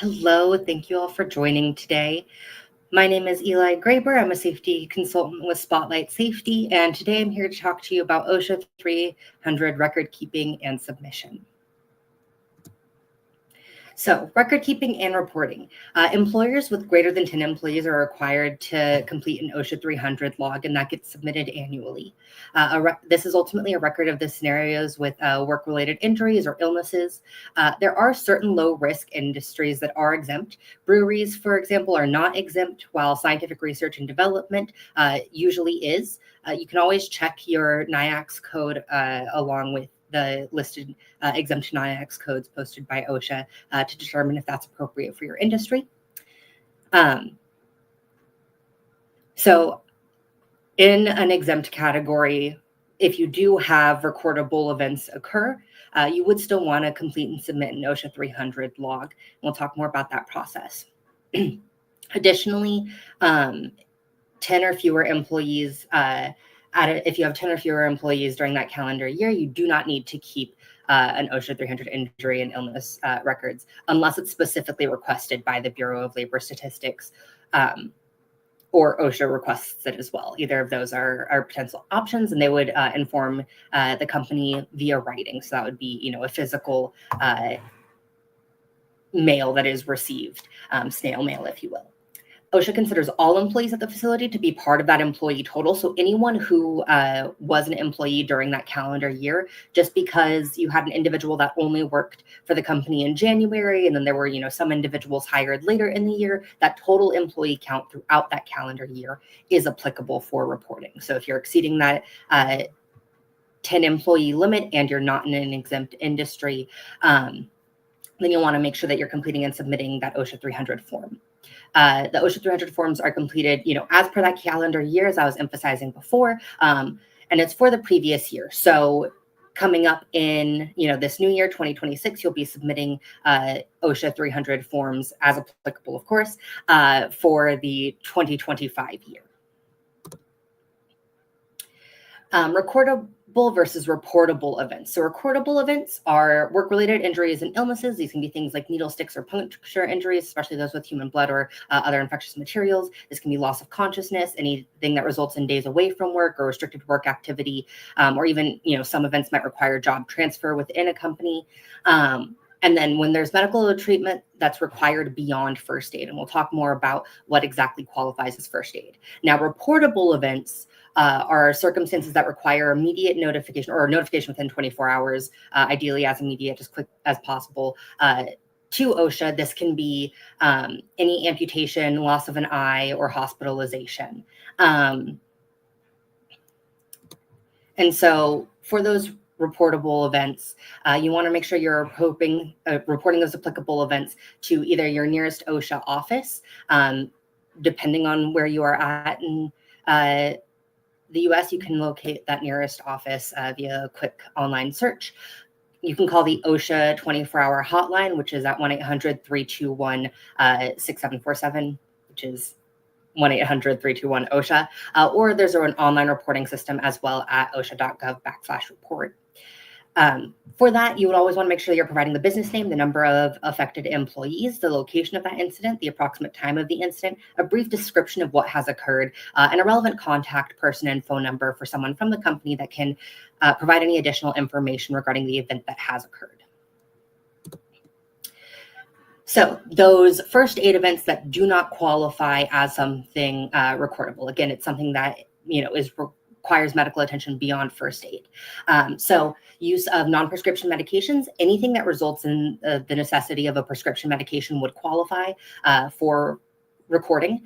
Hello, thank you all for joining today. My name is Eli Graber. I'm a safety consultant with Spotlight Safety, and today I'm here to talk to you about OSHA 300 record keeping and submission. So, record keeping and reporting. Employers with greater than 10 employees are required to complete an OSHA 300 log, and that gets submitted annually. This is ultimately a record of the scenarios with work-related injuries or illnesses. There are certain low-risk industries that are exempt. Breweries, for example, are not exempt, while scientific research and development usually is. You can always check your NIAX code along with the listed exempt NIAX codes posted by OSHA to determine if that's appropriate for your industry. So in an exempt category, if you do have recordable events occur, you would still want to complete and submit an OSHA 300 log. We'll talk more about that process. Additionally, 10 or fewer employees if you have 10 or fewer employees during that calendar year, you do not need to keep an OSHA 300 injury and illness records unless it's specifically requested by the Bureau of Labor Statistics, or OSHA requests it as well. Either of those are potential options, and they would inform the company via writing. So that would be, a physical mail that is received, snail mail, if you will. OSHA considers all employees at the facility to be part of that employee total. So anyone who was an employee during that calendar year, just because you had an individual that only worked for the company in January, and then there were, some individuals hired later in the year, that total employee count throughout that calendar year is applicable for reporting. So if you're exceeding that 10 employee limit and you're not in an exempt industry, then you'll want to make sure that you're completing and submitting that OSHA 300 form. The OSHA 300 forms are completed, as per that calendar year, as I was emphasizing before, and it's for the previous year. So coming up in, this new year, 2026, you'll be submitting OSHA 300 forms as applicable, of course, for the 2025 year. Recordable versus reportable events. So recordable events are work-related injuries and illnesses. These can be things like needle sticks or puncture injuries, especially those with human blood or other infectious materials. This can be loss of consciousness, anything that results in days away from work or restricted work activity, or even, some events might require job transfer within a company. And then when there's medical treatment that's required beyond first aid, and we'll talk more about what exactly qualifies as first aid. Now, reportable events are circumstances that require immediate notification or notification within 24 hours, ideally as immediate, as quick as possible, to OSHA. This can be any amputation, loss of an eye, or hospitalization. And so for those reportable events, you want to make sure you're reporting those applicable events to either your nearest OSHA office, depending on where you are at in the US, you can locate that nearest office via a quick online search. You can call the OSHA 24-hour hotline, which is at 1-800-321-6747, which is 1-800-321-OSHA, or there's an online reporting system as well at osha.gov/report. For that, you would always want to make sure that you're providing the business name, the number of affected employees, the location of that incident, the approximate time of the incident, a brief description of what has occurred, and a relevant contact person and phone number for someone from the company that can provide any additional information regarding the event that has occurred. So those first aid events that do not qualify as something recordable, again, it's something that requires medical attention beyond first aid. So use of non-prescription medications, anything that results in the necessity of a prescription medication would qualify for recording.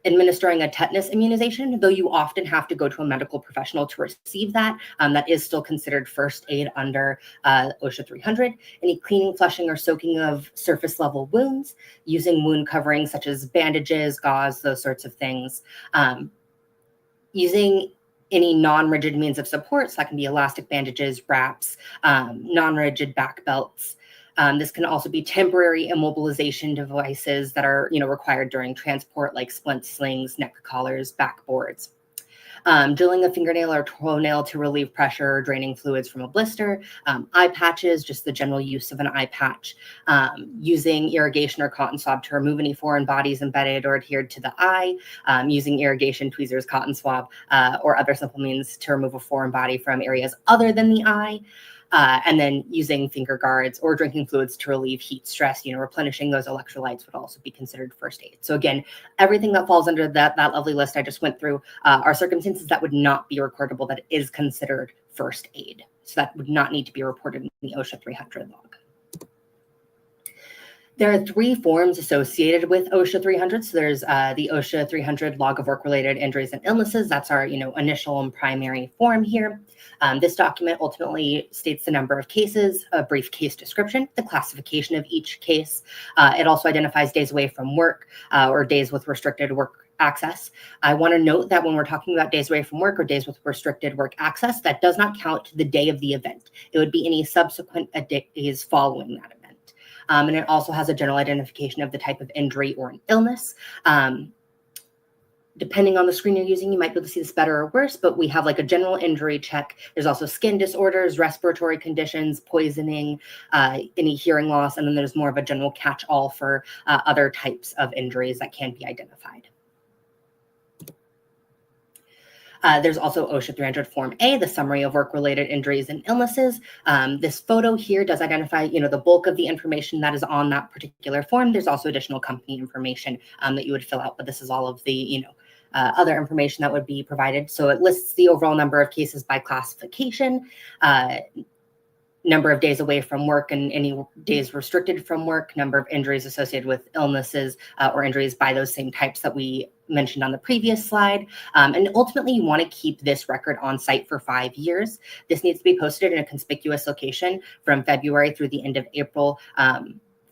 Administering a tetanus immunization, though you often have to go to a medical professional to receive that, that is still considered first aid under OSHA 300. Any cleaning, flushing, or soaking of surface level wounds, using wound coverings such as bandages, gauze, those sorts of things. Using any non-rigid means of support, so that can be elastic bandages, wraps, non-rigid back belts. This can also be temporary immobilization devices that are required during transport, like splint slings, neck collars, backboards. Drilling a fingernail or toenail to relieve pressure, draining fluids from a blister, eye patches, just the general use of an eye patch, using irrigation or cotton swab to remove any foreign bodies embedded or adhered to the eye, using irrigation, tweezers, cotton swab, or other simple means to remove a foreign body from areas other than the eye. And then using finger guards or drinking fluids to relieve heat, stress, replenishing those electrolytes would also be considered first aid. So again, everything that falls under that lovely list I just went through are circumstances that would not be recordable that is considered first aid. So that would not need to be reported in the OSHA 300 log. There are 3 forms associated with OSHA 300. So there's the OSHA 300 log of work-related injuries and illnesses. That's our initial and primary form here. This document ultimately states the number of cases, a brief case description, the classification of each case. It also identifies days away from work or days with restricted work access. I want to note that when we're talking about days away from work or days with restricted work access, that does not count the day of the event. It would be any subsequent days following that event. And it also has a general identification of the type of injury or an illness. Depending on the screen you're using, you might be able to see this better or worse, but we have like a general injury check. There's also skin disorders, respiratory conditions, poisoning, any hearing loss, and then there's more of a general catch-all for other types of injuries that can be identified. There's also OSHA 300 Form A, the summary of work-related injuries and illnesses. This photo here does identify, the bulk of the information that is on that particular form. There's also additional company information that you would fill out, but this is all of the, other information that would be provided. So it lists the overall number of cases by classification, number of days away from work and any days restricted from work, number of injuries associated with illnesses or injuries by those same types that we mentioned on the previous slide. And ultimately, you want to keep this record on site for 5 years. This needs to be posted in a conspicuous location from February through the end of April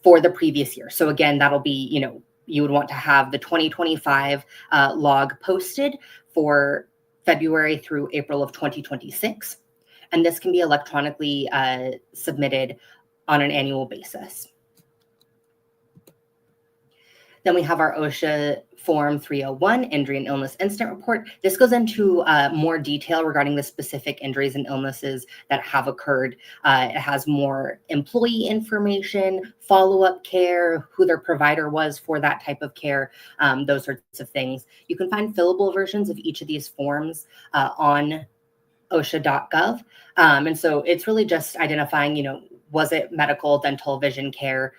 for the previous year. So again, that'll be, you would want to have the 2025 log posted for February through April of 2026. And this can be electronically submitted on an annual basis. Then we have our OSHA Form 301, Injury and Illness Incident Report. This goes into more detail regarding the specific injuries and illnesses that have occurred. It has more employee information, follow-up care, who their provider was for that type of care, those sorts of things. You can find fillable versions of each of these forms on OSHA.gov. And so it's really just identifying, was it medical, dental, vision care?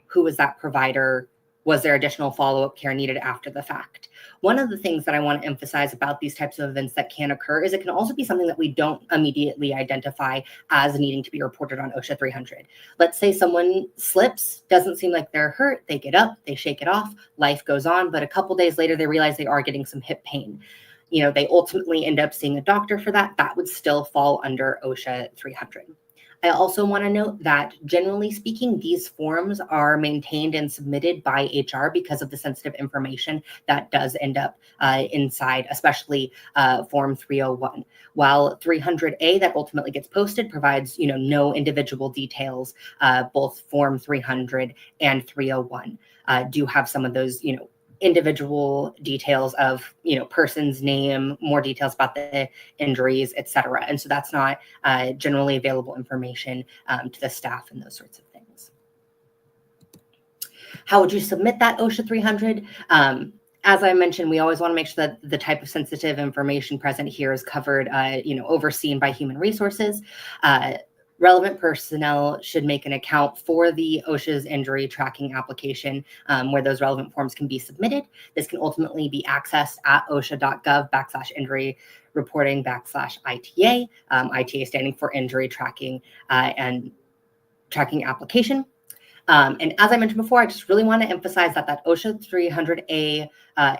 Who was that provider? Was there additional follow-up care needed after the fact? One of the things that I want to emphasize about these types of events that can occur is it can also be something that we don't immediately identify as needing to be reported on OSHA 300. Let's say someone slips, doesn't seem like they're hurt, they get up, they shake it off, life goes on, but a couple days later, they realize they are getting some hip pain. They ultimately end up seeing a doctor for that. That would still fall under OSHA 300. I also want to note that generally speaking, these forms are maintained and submitted by HR because of the sensitive information that does end up inside, especially Form 301. While 300A that ultimately gets posted provides, no individual details, both Form 300 and 301 do have some of those, individual details of, person's name, more details about the injuries, et cetera. And so that's not generally available information to the staff and those sorts of things. How would you submit that OSHA 300? As I mentioned, we always want to make sure that the type of sensitive information present here is covered, overseen by human resources. Relevant personnel should make an account for the OSHA's injury tracking application where those relevant forms can be submitted. This can ultimately be accessed at osha.gov/injury reporting/ITA, ITA standing for injury tracking and tracking application. And as I mentioned before, I just really want to emphasize that OSHA 300A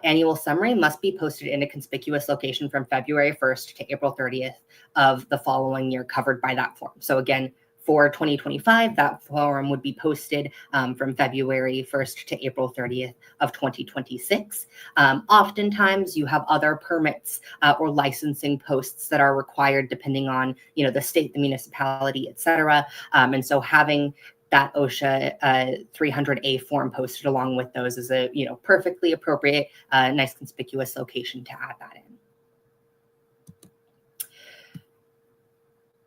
annual summary must be posted in a conspicuous location from February 1st to April 30th of the following year covered by that form. So again, for 2025, that form would be posted from February 1st to April 30th of 2026. Oftentimes, you have other permits or licensing posts that are required depending on, the state, the municipality, et cetera. And so having that OSHA 300A form posted along with those is a perfectly appropriate, nice conspicuous location to add that in.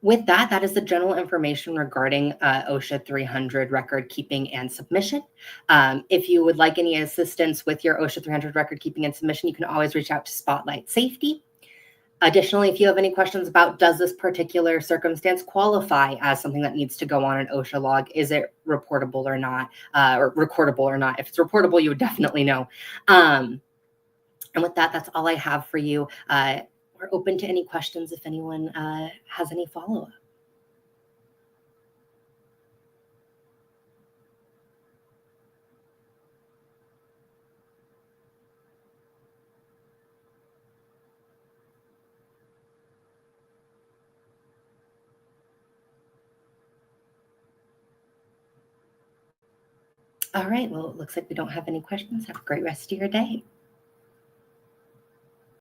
With that, that is the general information regarding OSHA 300 record keeping and submission. If you would like any assistance with your OSHA 300 record keeping and submission, you can always reach out to Spotlight Safety. Additionally, if you have any questions about does this particular circumstance qualify as something that needs to go on an OSHA log, is it reportable or not, or recordable or not? If it's reportable, you would definitely know. And with that, that's all I have for you. We're open to any questions if anyone has any follow-up. All right, well, it looks like we don't have any questions. Have a great rest of your day.